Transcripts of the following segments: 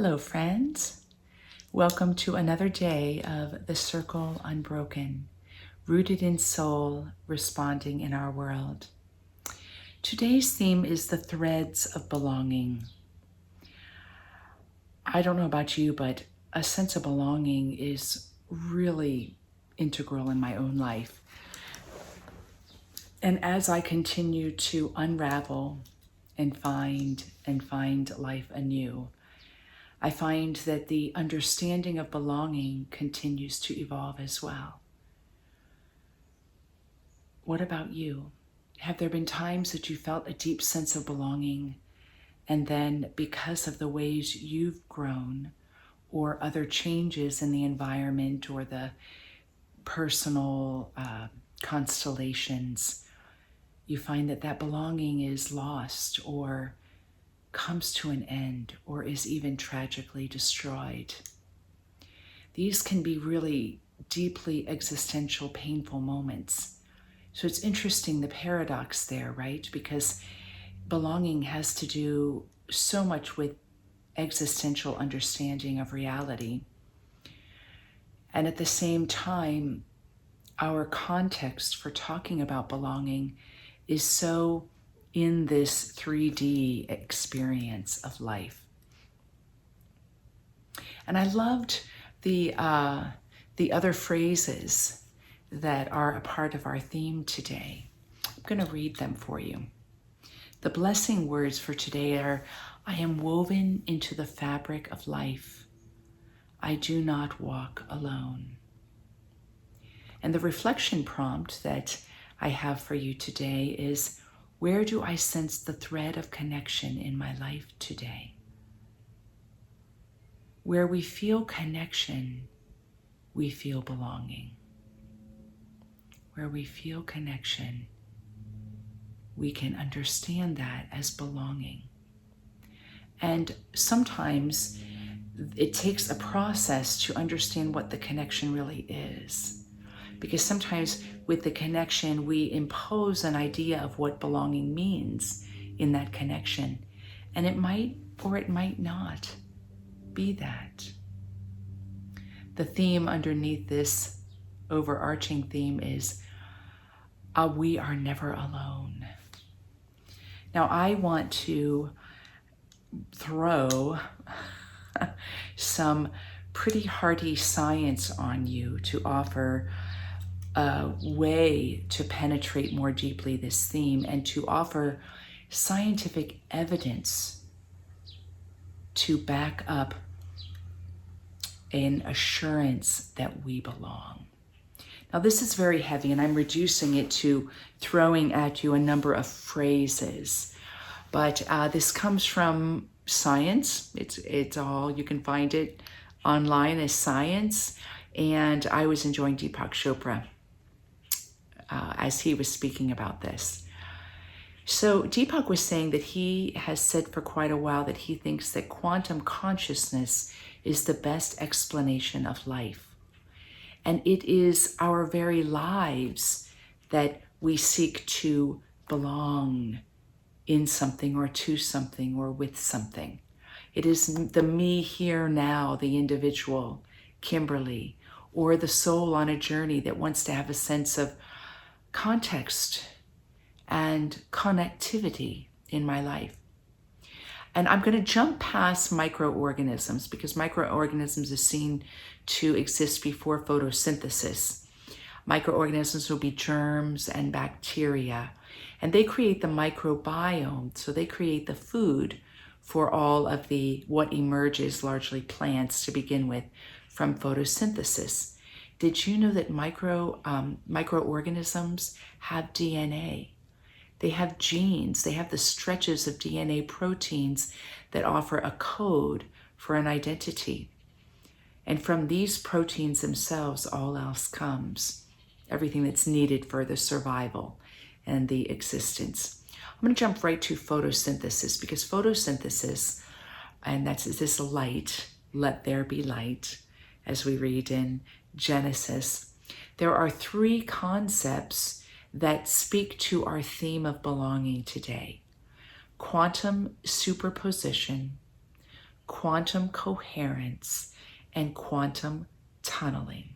Hello, friends. Welcome to another day of the Circle Unbroken, rooted in soul, responding in our world. Today's theme is the threads of belonging. I don't know about you, but a sense of belonging is really integral in my own life. And as I continue to unravel and find life anew, I find that the understanding of belonging continues to evolve as well. What about you? Have there been times that you felt a deep sense of belonging, and then because of the ways you've grown or other changes in the environment or the personal constellations, you find that belonging is lost or comes to an end or is even tragically destroyed? These can be really deeply existential, painful moments. So it's interesting, the paradox there, right? Because belonging has to do so much with existential understanding of reality. And at the same time, our context for talking about belonging is so in this 3D experience of life. And I loved the other phrases that are a part of our theme today. I'm going to read them for you. The blessing words for today are, I am woven into the fabric of life. I do not walk alone. And the reflection prompt that I have for you today is, where do I sense the thread of connection in my life today? Where we feel connection, we feel belonging. Where we feel connection, we can understand that as belonging. And sometimes it takes a process to understand what the connection really is. Because sometimes with the connection, we impose an idea of what belonging means in that connection. And it might or it might not be that. The theme underneath this overarching theme is, we are never alone. Now, I want to throw some pretty hearty science on you to offer a way to penetrate more deeply this theme and to offer scientific evidence to back up an assurance that we belong. Now, this is very heavy, and I'm reducing it to throwing at you a number of phrases, but this comes from science. It's all, you can find it online as science, and I was enjoying Deepak Chopra as he was speaking about this. So Deepak was saying that he has said for quite a while that he thinks that quantum consciousness is the best explanation of life. And it is our very lives that we seek to belong in something or to something or with something. It is the me here now, the individual, Kimberly, or the soul on a journey that wants to have a sense of context and connectivity in my life. And I'm going to jump past microorganisms because microorganisms is seen to exist before photosynthesis. Microorganisms will be germs and bacteria, and they create the microbiome, so they create the food for all of what emerges, largely plants to begin with, from photosynthesis. Did you know that microorganisms have DNA? They have genes. They have the stretches of DNA proteins that offer a code for an identity. And from these proteins themselves, all else comes. Everything that's needed for the survival and the existence. I'm going to jump right to photosynthesis, because photosynthesis, and that's this light, let there be light, as we read in Genesis. There are three concepts that speak to our theme of belonging today: quantum superposition, quantum coherence, and quantum tunneling.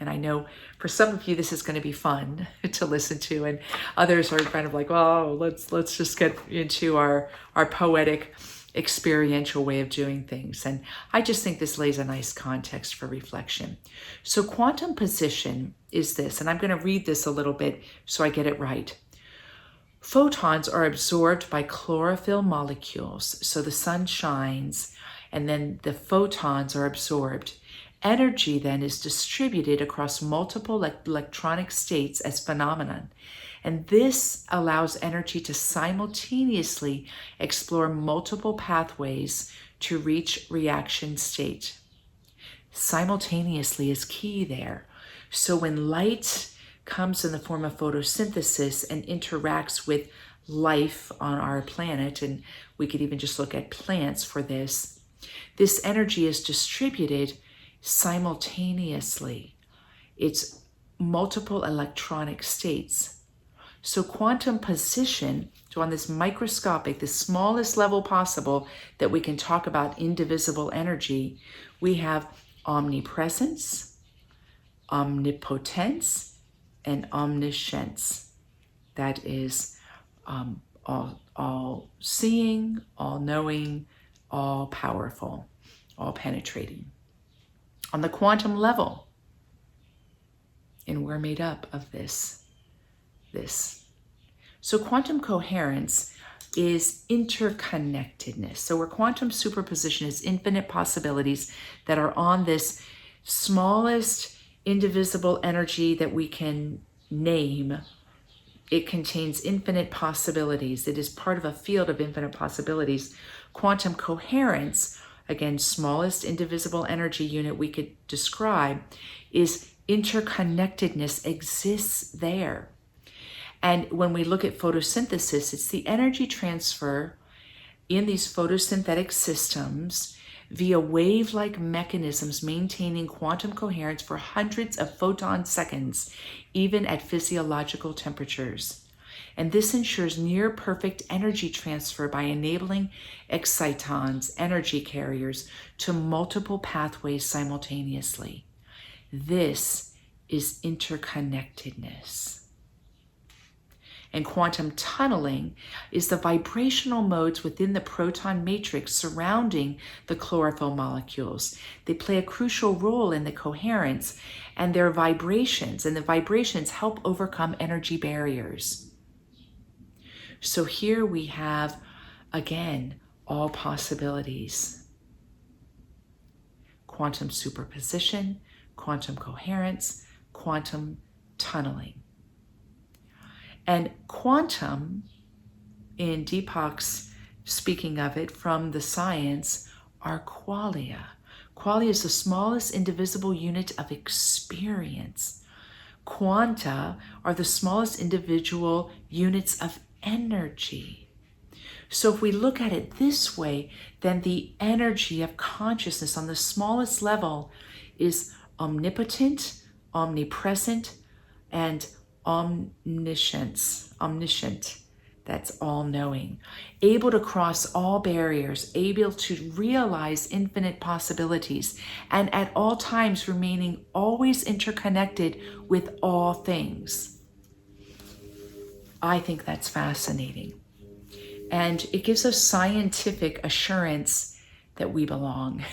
And I know for some of you, this is going to be fun to listen to, and others are kind of like, oh, let's just get into our poetic, experiential way of doing things. And I just think this lays a nice context for reflection. So quantum position is this, and I'm going to read this a little bit so I get it right. Photons are absorbed by chlorophyll molecules. So the sun shines, and then the photons are absorbed. Energy then is distributed across multiple electronic states as phenomenon. And this allows energy to simultaneously explore multiple pathways to reach reaction state. Simultaneously is key there. So when light comes in the form of photosynthesis and interacts with life on our planet, and we could even just look at plants for this, this energy is distributed simultaneously. It's multiple electronic states. So quantum position, so on this microscopic, the smallest level possible that we can talk about indivisible energy, we have omnipresence, omnipotence, and omniscience. That is all seeing, all knowing, all powerful, all penetrating. On the quantum level, and we're made up of this. So quantum coherence is interconnectedness. So where quantum superposition is infinite possibilities that are on this smallest indivisible energy that we can name. It contains infinite possibilities. It is part of a field of infinite possibilities. Quantum coherence, again, smallest indivisible energy unit we could describe, is interconnectedness exists there. And when we look at photosynthesis, it's the energy transfer in these photosynthetic systems via wave-like mechanisms maintaining quantum coherence for hundreds of photon seconds, even at physiological temperatures. And this ensures near perfect energy transfer by enabling excitons, energy carriers, to multiple pathways simultaneously. This is interconnectedness. And quantum tunneling is the vibrational modes within the proton matrix surrounding the chlorophyll molecules. They play a crucial role in the coherence and their vibrations, and the vibrations help overcome energy barriers. So here we have, again, all possibilities. Quantum superposition, quantum coherence, quantum tunneling. And quantum, in Deepak's speaking of it from the science, are qualia. Qualia is the smallest indivisible unit of experience. Quanta are the smallest individual units of energy. So if we look at it this way, then the energy of consciousness on the smallest level is omnipotent, omnipresent, and omniscient, that's all-knowing, able to cross all barriers, able to realize infinite possibilities, and at all times remaining always interconnected with all things. I think that's fascinating. And it gives us scientific assurance that we belong.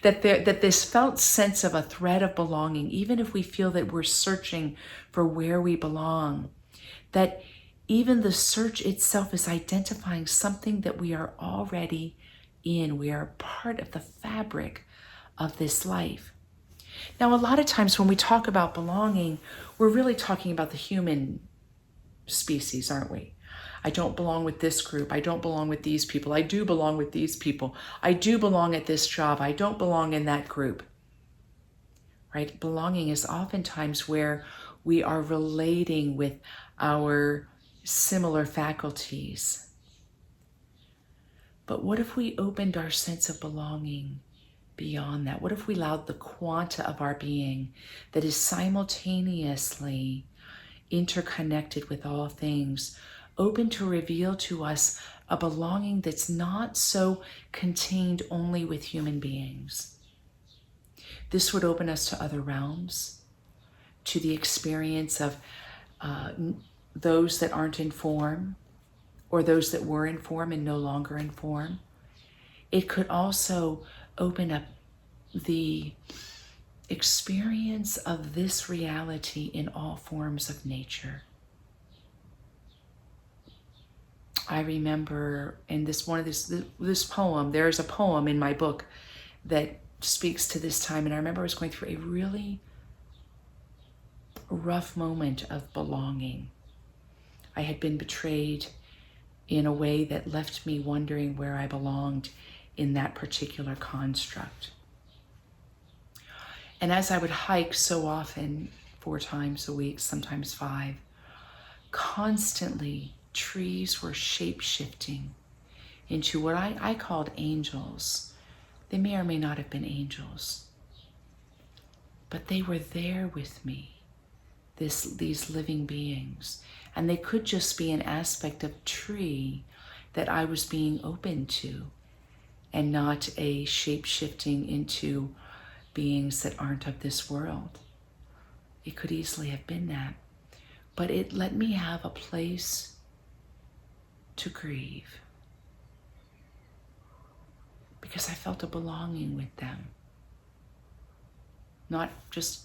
that this felt sense of a thread of belonging, even if we feel that we're searching for where we belong, that even the search itself is identifying something that we are already in. We are part of the fabric of this life. Now, a lot of times when we talk about belonging, we're really talking about the human species, aren't we? I don't belong with this group. I don't belong with these people. I do belong with these people. I do belong at this job. I don't belong in that group. Right? Belonging is oftentimes where we are relating with our similar faculties. But what if we opened our sense of belonging beyond that? What if we allowed the quanta of our being that is simultaneously interconnected with all things open to reveal to us a belonging that's not so contained only with human beings. This would open us to other realms, to the experience of those that aren't in form, or those that were in form and no longer in form. It could also open up the experience of this reality in all forms of nature. I remember in this poem, there's a poem in my book that speaks to this time, and I remember I was going through a really rough moment of belonging. I had been betrayed in a way that left me wondering where I belonged in that particular construct. And as I would hike so often, 4 times a week, sometimes 5, constantly trees were shape-shifting into what I called angels. They may or may not have been angels, but they were there with me, these living beings. And they could just be an aspect of tree that I was being open to, and not a shape-shifting into beings that aren't of this world. It could easily have been that. But it let me have a place to grieve, because I felt a belonging with them. Not just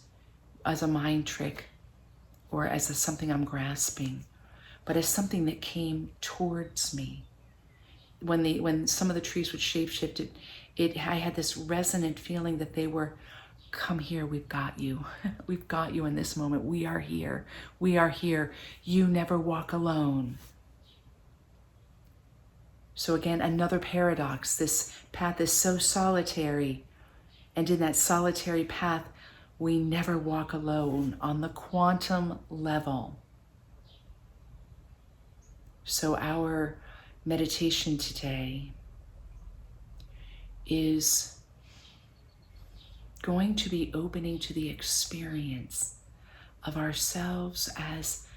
as a mind trick or as something I'm grasping, but as something that came towards me. When some of the trees would shapeshift, I had this resonant feeling that they were, come here, we've got you. We've got you in this moment. We are here. We are here. You never walk alone. So again, another paradox. This path is so solitary, and in that solitary path, we never walk alone on the quantum level. So our meditation today is going to be opening to the experience of ourselves as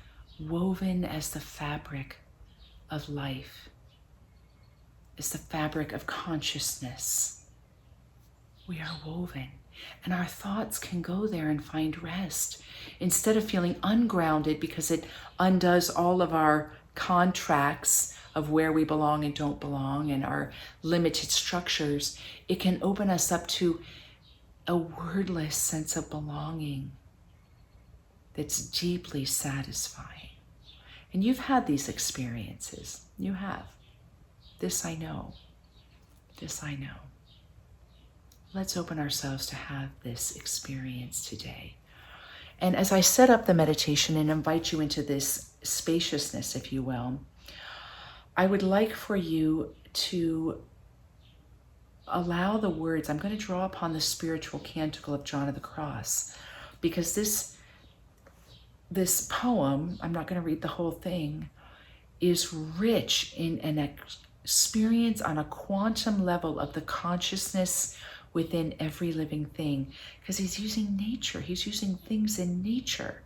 woven as the fabric of life, as the fabric of consciousness. We are woven, and our thoughts can go there and find rest. Instead of feeling ungrounded because it undoes all of our contracts of where we belong and don't belong and our limited structures, it can open us up to a wordless sense of belonging that's deeply satisfying. And you've had these experiences. You have. This I know. This I know. Let's open ourselves to have this experience today. And as I set up the meditation and invite you into this spaciousness, if you will, I would like for you to allow the words. I'm going to draw upon the spiritual canticle of John of the Cross, because this poem, I'm not going to read the whole thing, is rich in an experience on a quantum level of the consciousness within every living thing, because he's using nature. He's using things in nature.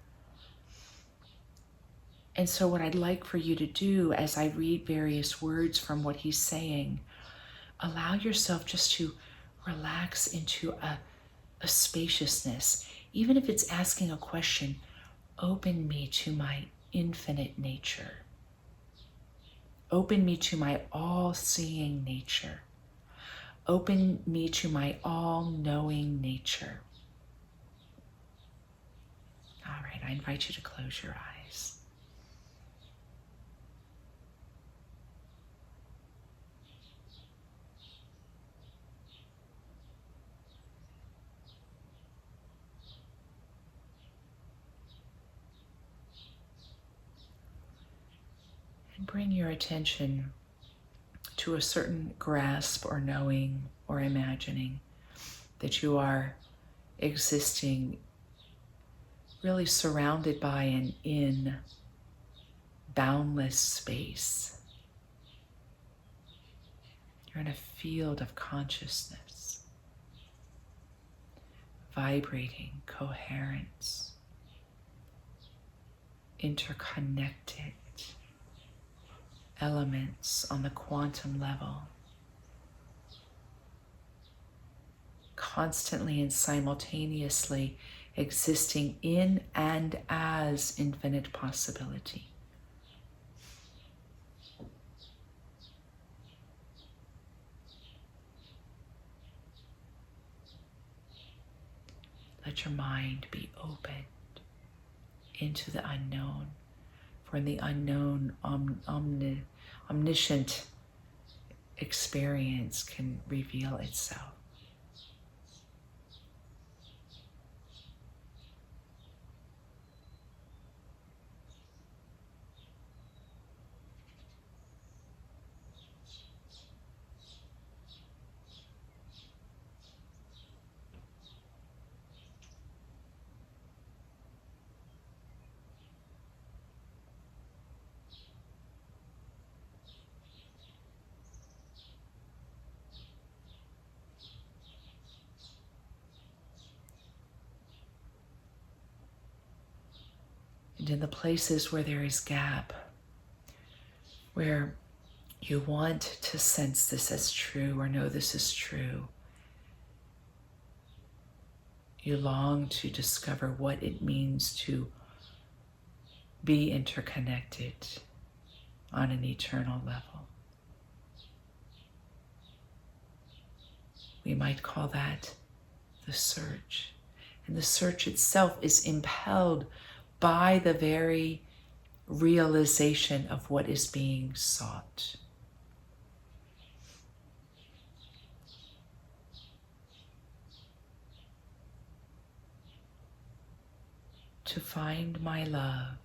And so what I'd like for you to do as I read various words from what he's saying, allow yourself just to relax into a spaciousness. Even if it's asking a question, open me to my infinite nature. Open me to my all-seeing nature. Open me to my all-knowing nature. All right, I invite you to close your eyes. And bring your attention to a certain grasp or knowing or imagining that you are existing really surrounded by and in boundless space. You're in a field of consciousness, vibrating, coherence, interconnected, elements on the quantum level, constantly and simultaneously existing in and as infinite possibility. Let your mind be opened into the unknown, for in the unknown, omniscient experience can reveal itself. And in the places where there is gap, where you want to sense this as true or know this is true, you long to discover what it means to be interconnected on an eternal level. We might call that the search. And the search itself is impelled by the very realization of what is being sought. To find my love,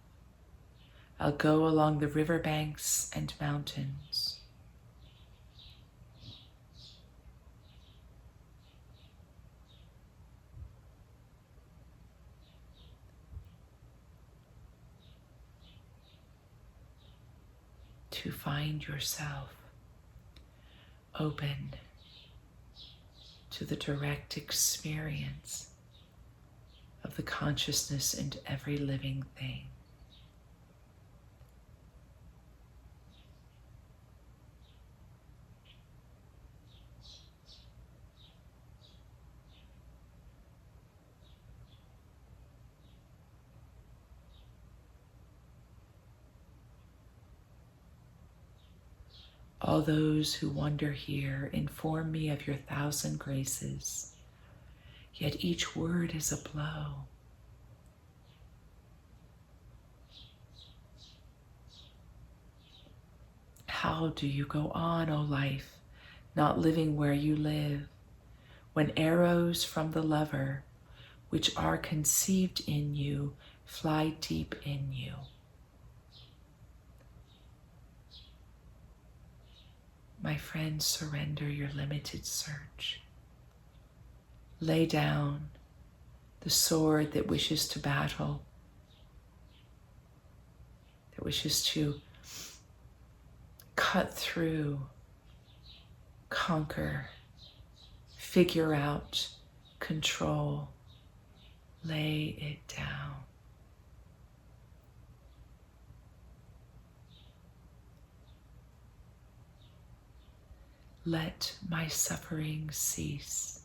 I'll go along the riverbanks and mountains. To find yourself open to the direct experience of the consciousness in every living thing. All those who wander here inform me of your 1,000 graces, yet each word is a blow. How do you go on, O life, not living where you live, when arrows from the lover, which are conceived in you, fly deep in you? My friend, surrender your limited search. Lay down the sword that wishes to battle, that wishes to cut through, conquer, figure out, control. Lay it down. Let my suffering cease,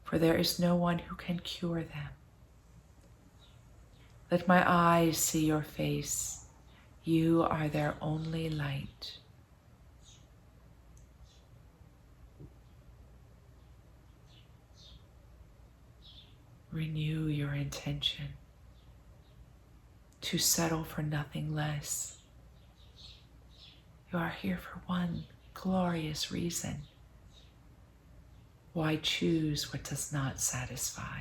for there is no one who can cure them. Let my eyes see your face. You are their only light. Renew your intention to settle for nothing less. You are here for one glorious reason. Why choose what does not satisfy?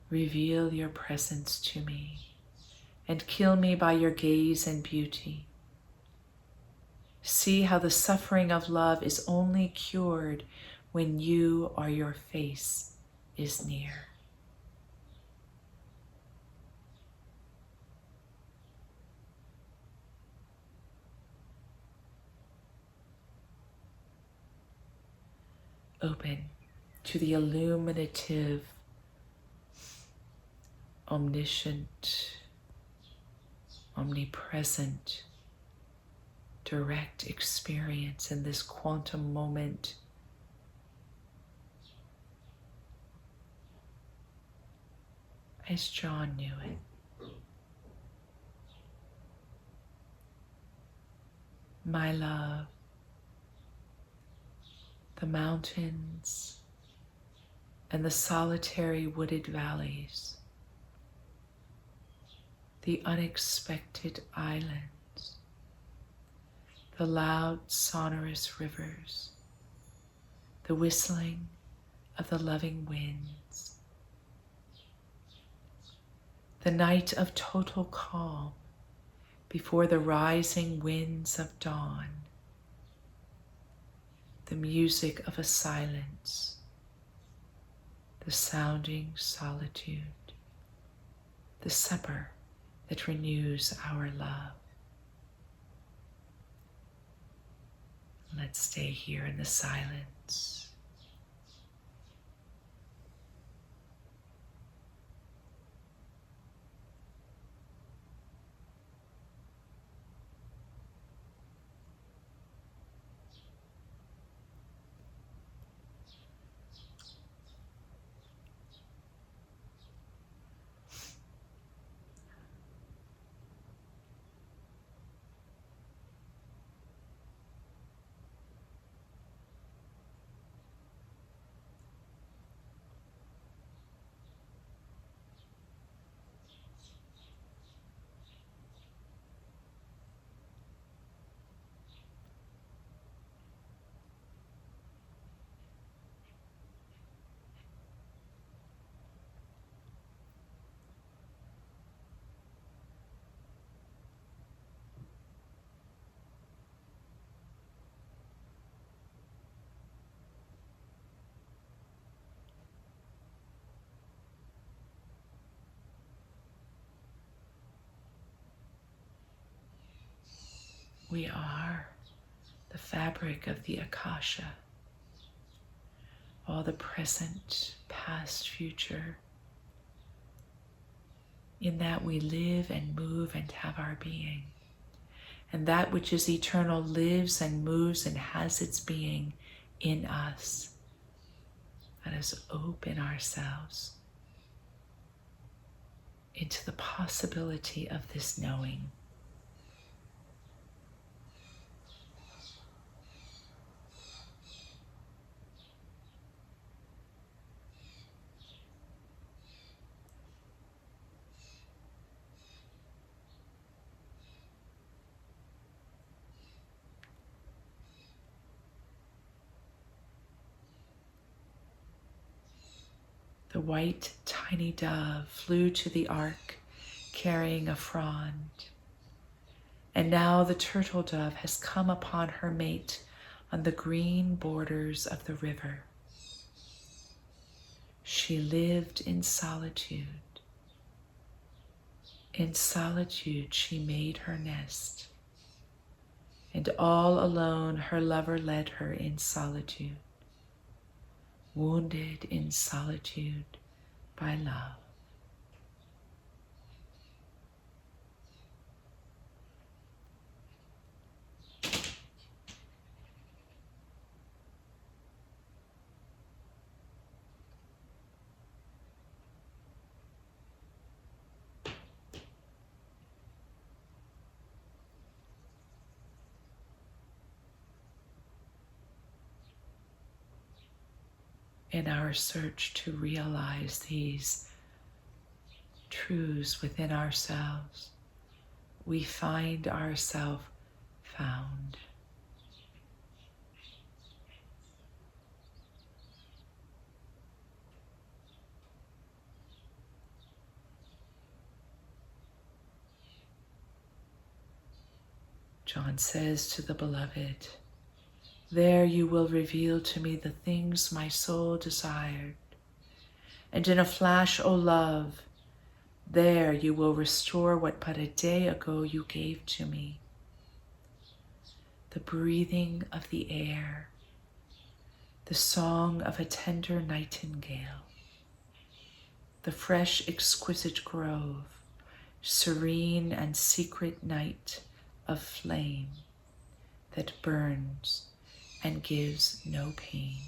Reveal your presence to me and kill me by your gaze and beauty. See how the suffering of love is only cured when you or your face is near. Open to the illuminative, omniscient, omnipresent, direct experience in this quantum moment. As John knew it. My love, the mountains and the solitary wooded valleys, the unexpected islands, the loud sonorous rivers, the whistling of the loving winds, the night of total calm before the rising winds of dawn, the music of a silence, the sounding solitude, the supper that renews our love. Let's stay here in the silence. We are the fabric of the Akasha, all the present, past, future. In that we live and move and have our being. And that which is eternal lives and moves and has its being in us. Let us open ourselves into the possibility of this knowing. The white tiny dove flew to the ark carrying a frond. And now the turtle dove has come upon her mate on the green borders of the river. She lived in solitude. In solitude she made her nest. And all alone her lover led her in solitude. Wounded in solitude by love. In our search to realize these truths within ourselves, we find ourselves found. John says to the beloved, "There you will reveal to me the things my soul desired. And in a flash, O love, there you will restore what but a day ago you gave to me. The breathing of the air, the song of a tender nightingale, the fresh exquisite grove, serene and secret night of flame that burns and gives no pain.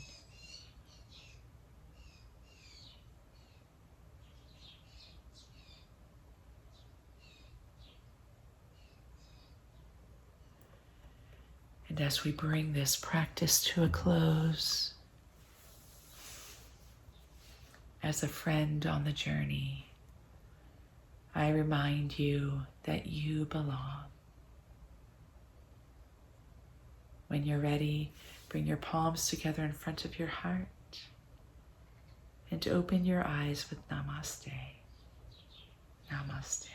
And as we bring this practice to a close, as a friend on the journey, I remind you that you belong. When you're ready, bring your palms together in front of your heart and open your eyes with Namaste. Namaste.